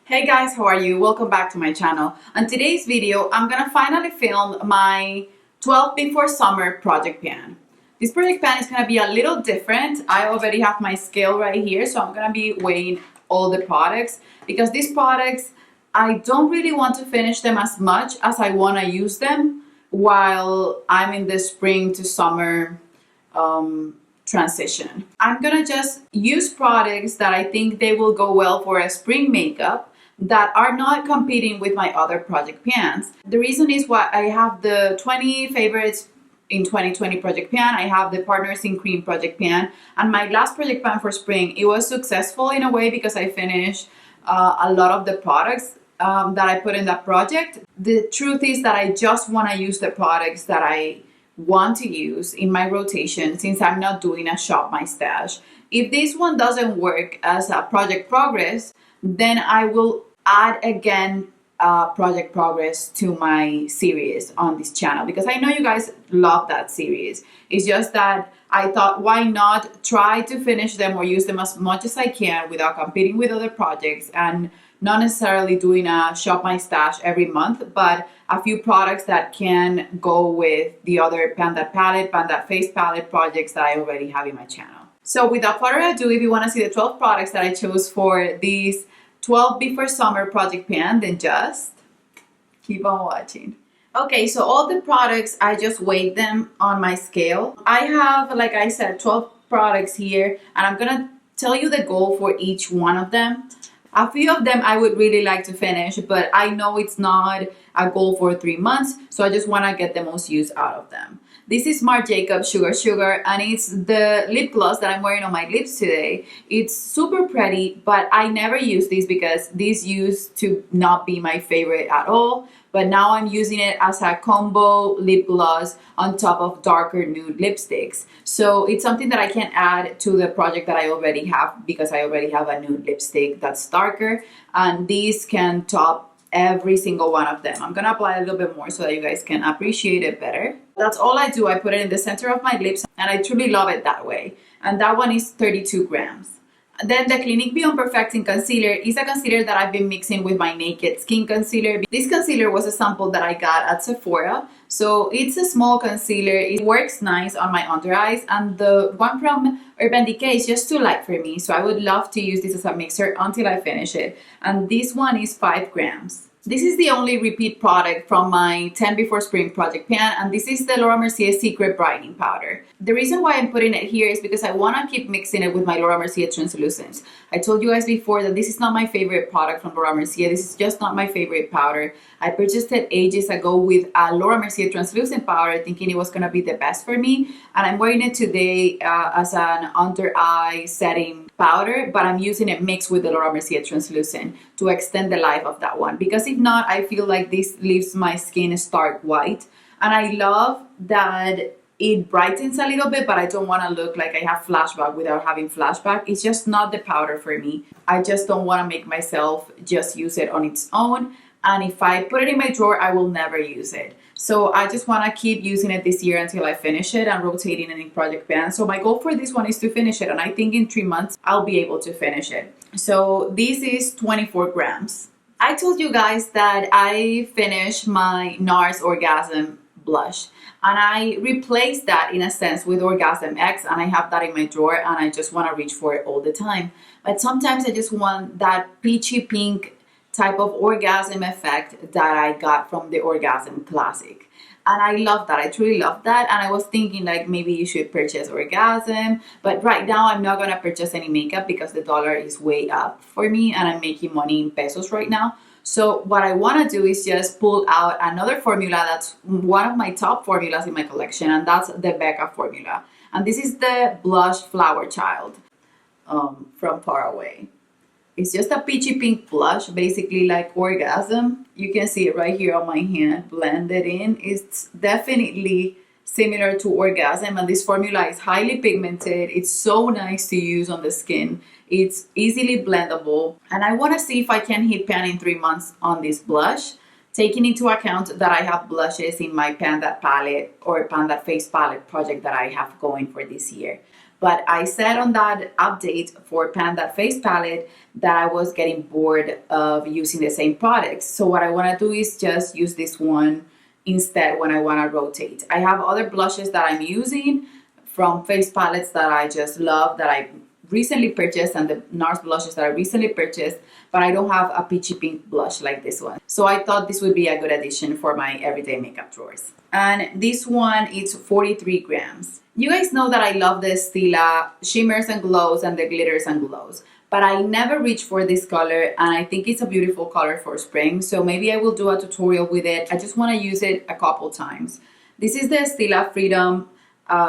Hey guys, how are you? Welcome back to my channel. On today's video, I'm gonna finally film my 12 Before Summer project pan. This project pan is gonna be a little different. I already have my scale right here, so I'm gonna be weighing all the products because these products, I don't really want to finish them as much as I wanna use them while I'm in the spring to summer transition. I'm gonna just use products that I think they will go well for a spring makeup that are not competing with my other project pans. The reason is why I have the 20 favorites in 2020 project pan, I have the Partners in Cream project pan, and my last project pan for spring, it was successful in a way because I finished a lot of the products that I put in that project. The truth is that I just want to use the products that I want to use in my rotation since I'm not doing a shop my stash. If this one doesn't work as a project progress, then I will add again project progress to my series on this channel because I know you guys love that series. It's just that I thought, why not try to finish them or use them as much as I can without competing with other projects and not necessarily doing a shop my stash every month, but a few products that can go with the other Pan That palette, Pan That face palette projects that I already have in my channel. So without further ado, if you want to see the 12 products that I chose for these 12 Before Summer project pan, then just keep on watching. Okay, so all the products, I just weighed them on my scale. I have, like I said, 12 products here, and I'm gonna tell you the goal for each one of them. A few of them I would really like to finish, but I know it's not a goal for 3 months, so I just want to get the most use out of them. This is Marc Jacobs Sugar Sugar, and it's the lip gloss that I'm wearing on my lips today. It's super pretty, but I never use this because this used to not be my favorite at all. But now I'm using it as a combo lip gloss on top of darker nude lipsticks. So it's something that I can add to the project that I already have because I already have a nude lipstick that's darker. And these can top every single one of them. I'm gonna apply a little bit more so that you guys can appreciate it better. That's all I do. I put it in the center of my lips and I truly love it that way. And that one is 32 grams. Then the Clinique Beyond Perfecting Concealer is a concealer that I've been mixing with my Naked Skin Concealer. This concealer was a sample that I got at Sephora. So it's a small concealer. It works nice on my under eyes. And the one from Urban Decay is just too light for me. So I would love to use this as a mixer until I finish it. And this one is 5 grams. This is the only repeat product from my 10 Before Spring project pan, and this is the Laura Mercier Secret Brightening Powder. The reason why I'm putting it here is because I want to keep mixing it with my Laura Mercier Translucents. I told you guys before that this is not my favorite product from Laura Mercier. This is just not my favorite powder. I purchased it ages ago with a Laura Mercier Translucent powder thinking it was going to be the best for me, and I'm wearing it today as an under eye setting powder, but I'm using it mixed with the Laura Mercier Translucent to extend the life of that one, because if not, I feel like this leaves my skin stark white. And I love that it brightens a little bit, but I don't want to look like I have flashback without having flashback. It's just not the powder for me. I just don't want to make myself just use it on its own. And if I put it in my drawer, I will never use it. So I just want to keep using it this year until I finish it and rotating it in project pan. So my goal for this one is to finish it. And I think in 3 months, I'll be able to finish it. So this is 24 grams. I told you guys that I finished my NARS Orgasm blush. And I replaced that in a sense with Orgasm X, and I have that in my drawer and I just want to reach for it all the time. But sometimes I just want that peachy pink type of orgasm effect that I got from the Orgasm Classic. And I love that. I truly love that. And I was thinking like maybe you should purchase Orgasm. But right now I'm not going to purchase any makeup because the dollar is way up for me and I'm making money in pesos right now. So what I want to do is just pull out another formula that's one of my top formulas in my collection, and that's the Becca formula. And this is the Blush Flower Child from Far Away. It's just a peachy pink blush, basically like Orgasm. You can see it right here on my hand, blended in. It's definitely similar to Orgasm, and this formula is highly pigmented. It's so nice to use on the skin. It's easily blendable, and I want to see if I can hit pan in 3 months on this blush, taking into account that I have blushes in my Pan That palette or Pan That face palette project that I have going for this year. But I said on that update for Pan That Face palette that I was getting bored of using the same products. So what I want to do is just use this one instead when I want to rotate. I have other blushes that I'm using from face palettes that I just love, that I recently purchased, and the NARS blushes that I recently purchased, but I don't have a peachy pink blush like this one. So I thought this would be a good addition for my everyday makeup drawers. And this one is 43 grams. You guys know that I love the Stila shimmers and glows and the glitters and glows, but I never reach for this color, and I think it's a beautiful color for spring. So maybe I will do a tutorial with it. I just want to use it a couple times. This is the Stila Freedom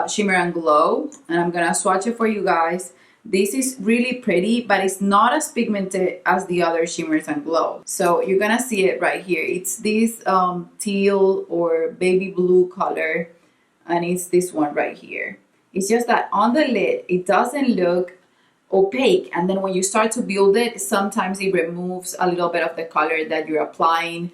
Shimmer and Glow, and I'm gonna swatch it for you guys. This is really pretty, but it's not as pigmented as the other shimmers and glow. So you're gonna see it right here. It's this teal or baby blue color, and it's this one right here. It's just that on the lid, it doesn't look opaque, and then when you start to build it, sometimes it removes a little bit of the color that you're applying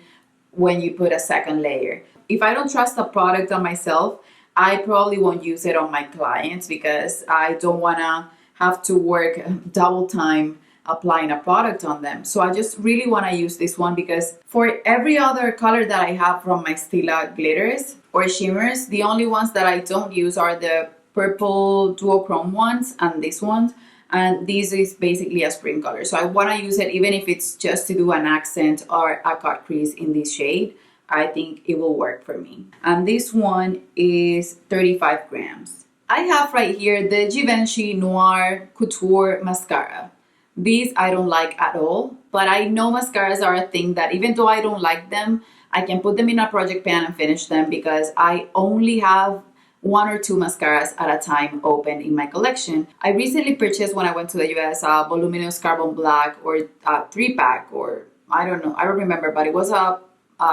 when you put a second layer. If I don't trust a product on myself, I probably won't use it on my clients because I don't wanna have to work double time applying a product on them. So I just really want to use this one because for every other color that I have from my Stila glitters or shimmers, the only ones that I don't use are the purple duochrome ones and this one. And this is basically a spring color. So I want to use it even if it's just to do an accent or a cut crease in this shade. I think it will work for me. And this one is 35 grams. I have right here the Givenchy Noir Couture Mascara. These I don't like at all, but I know mascaras are a thing that even though I don't like them, I can put them in a project pan and finish them because I only have 1 or 2 mascaras at a time open in my collection. I recently purchased when I went to the US a voluminous carbon black or a 3-pack, or I don't know, I don't remember, but it was a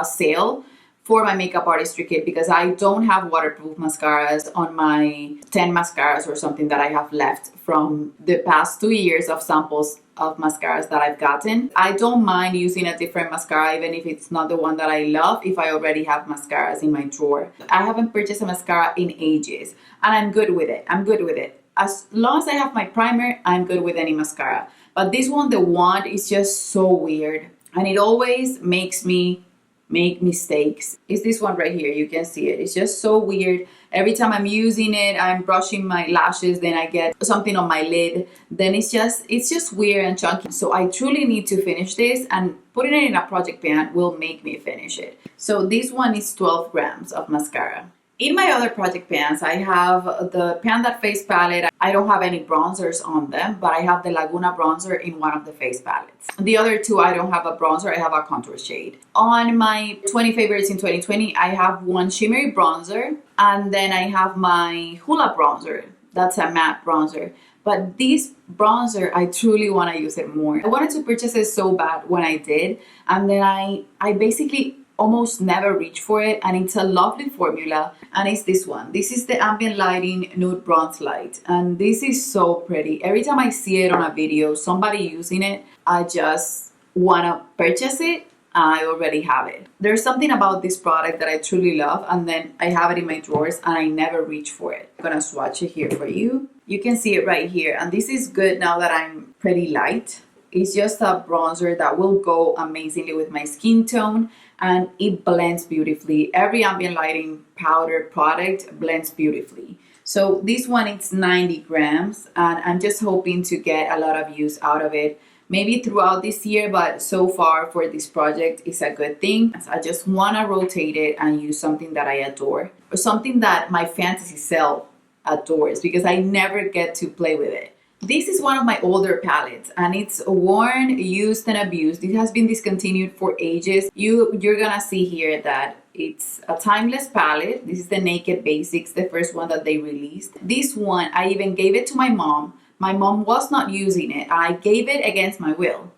sale for my makeup artistry kit because I don't have waterproof mascaras on my 10 mascaras or something that I have left from the past 2 years of samples of mascaras that I've gotten. I don't mind using a different mascara even if it's not the one that I love if I already have mascaras in my drawer. I haven't purchased a mascara in ages and I'm good with it. I'm good with it. As long as I have my primer, I'm good with any mascara. But this one, the wand, is just so weird and it always makes me make mistakes. It's this one right here. You can see it. It's just so weird. Every time I'm using it, I'm brushing my lashes, then I get something on my lid. Then it's just weird and chunky. So I truly need to finish this, and putting it in a project pan will make me finish it. So this one is 12 grams of mascara. In my other project pans, I have the Pan That Face palette. I don't have any bronzers on them, but I have the Laguna bronzer in one of the face palettes. The other two, I don't have a bronzer, I have a contour shade. On my 20 favorites in 2020, I have one shimmery bronzer, and then I have my Hula bronzer. That's a matte bronzer. But this bronzer, I truly want to use it more. I wanted to purchase it so bad when I did, and then I basically almost never reach for it, and it's a lovely formula, and it's this one. This is the Ambient Lighting Nude Bronze Light, and this is so pretty. Every time I see it on a video, somebody using it, I just want to purchase it, and I already have it. There's something about this product that I truly love, and then I have it in my drawers, and I never reach for it. I'm gonna swatch it here for you. You can see it right here, and this is good now that I'm pretty light. It's just a bronzer that will go amazingly with my skin tone, and it blends beautifully. Every ambient lighting powder product blends beautifully. So this one, it's 90 grams, and I'm just hoping to get a lot of use out of it, maybe throughout this year, but so far for this project, it's a good thing. I just wanna rotate it and use something that I adore, or something that my fantasy self adores, because I never get to play with it. This is one of my older palettes, and it's worn, used, and abused. It has been discontinued for ages. You're gonna see here that it's a timeless palette. This is the Naked Basics, the first one that they released. This one, I even gave it to my mom. My mom was not using it. I gave it against my will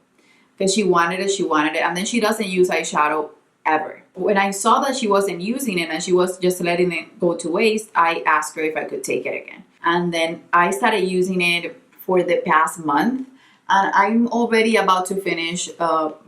because she wanted it, and then she doesn't use eyeshadow ever. When I saw that she wasn't using it and she was just letting it go to waste, I asked her if I could take it again. And then I started using it for the past month, and I'm already about to finish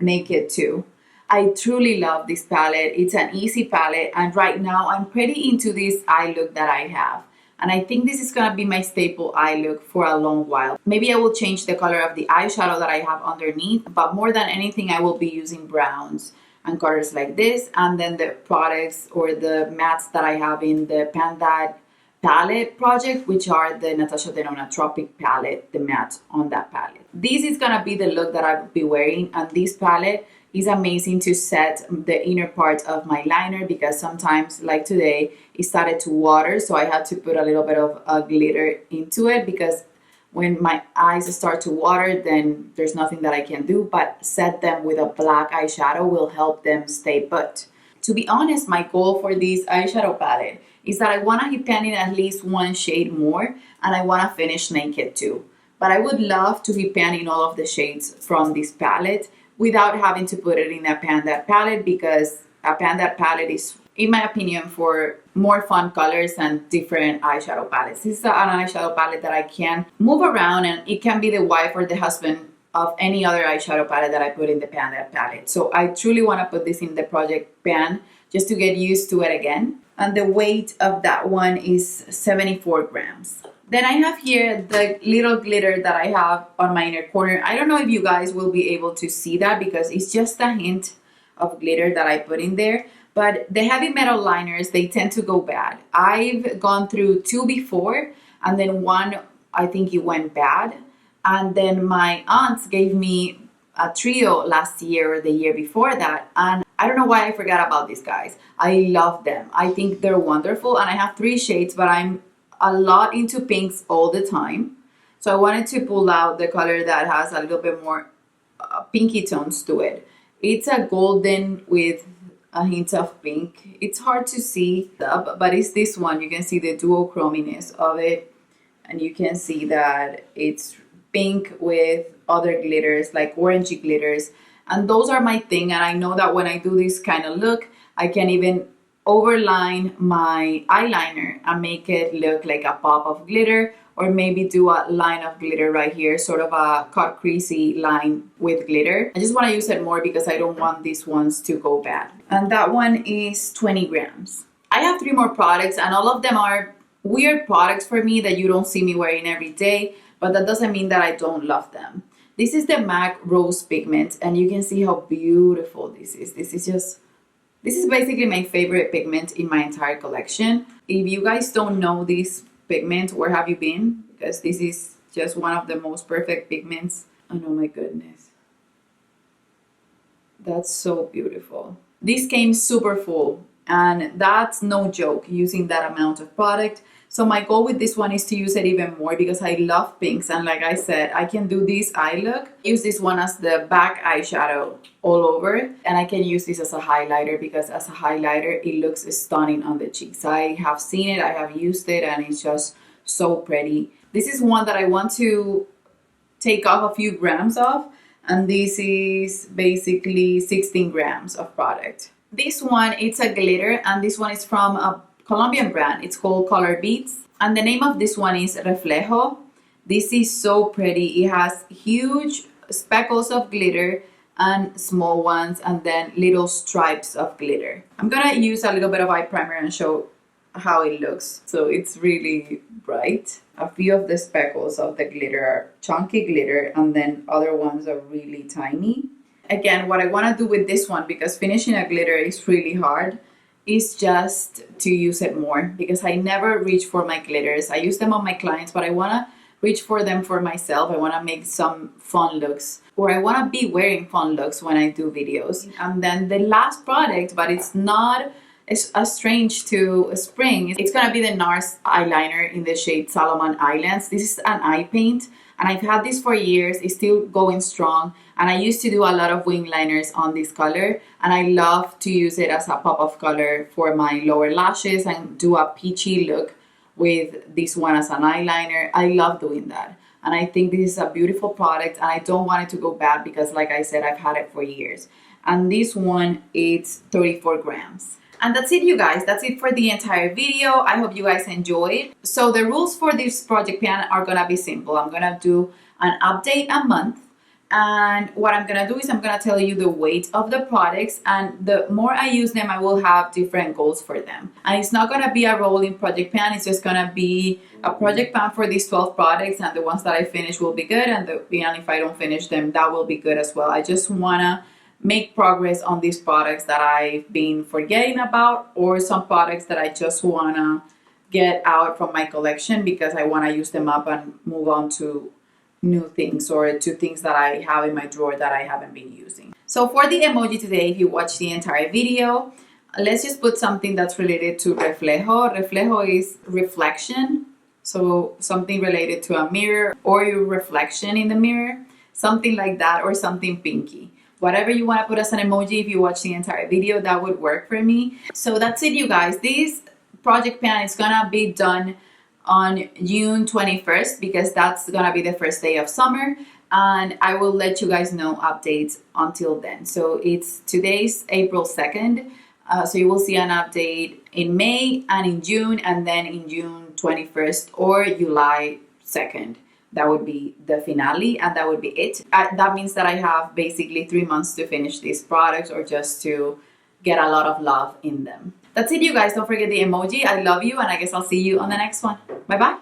Naked too. I truly love this palette. It's an easy palette, and right now I'm pretty into this eye look that I have. And I think this is gonna be my staple eye look for a long while. Maybe I will change the color of the eyeshadow that I have underneath, but more than anything, I will be using browns and colors like this. And then the products or the mattes that I have in the Panda palette project, which are the Natasha Denona Tropic palette, the matte on that palette. This is gonna be the look that I will be wearing, and this palette is amazing to set the inner part of my liner because sometimes, like today, it started to water, so I had to put a little bit of glitter into it because when my eyes start to water, then there's nothing that I can do but set them with a black eyeshadow will help them stay put. To be honest, my goal for this eyeshadow palette is that I want to hit pan in at least one shade more, and I want to finish naked too. But I would love to hit pan in all of the shades from this palette without having to put it in a Panda palette, because a Panda palette is, in my opinion, for more fun colors and different eyeshadow palettes. This is an eyeshadow palette that I can move around, and it can be the wife or the husband of any other eyeshadow palette that I put in the Panda palette. So I truly want to put this in the project pan just to get used to it again. And the weight of that one is 74 grams. Then I have here the little glitter that I have on my inner corner. I don't know if you guys will be able to see that because it's just a hint of glitter that I put in there. But the heavy metal liners, they tend to go bad. I've gone through 2 before, and then one, I think it went bad. And then my aunts gave me a trio last year or the year before that, and I don't know why I forgot about these guys. I love them. I think they're wonderful, and I have 3 shades, but I'm a lot into pinks all the time. So I wanted to pull out the color that has a little bit more pinky tones to it. It's a golden with a hint of pink. It's hard to see, but it's this one. You can see the duochrominess of it, and you can see that it's pink with other glitters like orangey glitters, and those are my thing. And I know that when I do this kind of look, I can even overline my eyeliner and make it look like a pop of glitter, or maybe do a line of glitter right here, sort of a cut creasy line with glitter. I just want to use it more because I don't want these ones to go bad. And that one is 20 grams. I have 3 more products, and all of them are weird products for me that you don't see me wearing every day, but that doesn't mean that I don't love them. This is the MAC Rose Pigment, and you can see how beautiful this is. This is basically my favorite pigment in my entire collection. If you guys don't know this pigment, where have you been? Because this is just one of the most perfect pigments. And oh my goodness, that's so beautiful. This came super full, and that's no joke using that amount of product. So my goal with this one is to use it even more because I love pinks, and like I said, I can do this eye look, use this one as the back eyeshadow all over, and I can use this as a highlighter because as a highlighter it looks stunning on the cheeks. I have seen it, I have used it, and it's just so pretty. This is one that I want to take off a few grams of, and this is basically 16 grams of product. This one, it's a glitter, and this one is from a Colombian brand. It's called COLORBEATS, and the name of this one is Reflejo. This is so pretty. It has huge speckles of glitter and small ones, and then little stripes of glitter. I'm gonna use a little bit of eye primer and show how it looks. So it's really bright. A few of the speckles of the glitter are chunky glitter, and then other ones are really tiny. Again, what I want to do with this one, because finishing a glitter is really hard, is just to use it more, because I never reach for my glitters. I use them on my clients, but I want to reach for them for myself. I want to make some fun looks, or I want to be wearing fun looks when I do videos. And then the last product, but it's not as strange to spring, it's gonna be the NARS eyeliner in the shade Salomon Islands. This is an eye paint, and I've had this for years. It's still going strong, and I used to do a lot of wing liners on this color, and I love to use it as a pop of color for my lower lashes and do a peachy look with this one as an eyeliner. I love doing that, and I think this is a beautiful product, and I don't want it to go bad because, like I said, I've had it for years. And this one, it's 34 grams. And that's it, you guys. That's it for the entire video. I hope you guys enjoyed. So the rules for this project pan are gonna be simple. I'm gonna do an update a month. And what I'm gonna do is I'm gonna tell you the weight of the products, and the more I use them, I will have different goals for them. And it's not gonna be a rolling project pan, it's just gonna be a project pan for these 12 products, and the ones that I finish will be good, and if I don't finish them, that will be good as well. I just wanna make progress on these products that I've been forgetting about, or some products that I just wanna get out from my collection because I wanna use them up and move on to new things, or to things that I have in my drawer that I haven't been using. So for the emoji today, if you watch the entire video, let's just put something that's related to reflejo. Reflejo is reflection. So something related to a mirror or your reflection in the mirror, something like that, or something pinky. Whatever you want to put as an emoji, if you watch the entire video, that would work for me. So that's it, you guys. This project pan is gonna be done on June 21st because that's gonna be the first day of summer, and I will let you guys know updates until then. So it's today's April 2nd, so you will see an update in May and in June, and then in June 21st or July 2nd. That would be the finale, and that would be it. That means that I have basically 3 months to finish these products, or just to get a lot of love in them. That's it, you guys. Don't forget the emoji. I love you, and I guess I'll see you on the next one. Bye bye.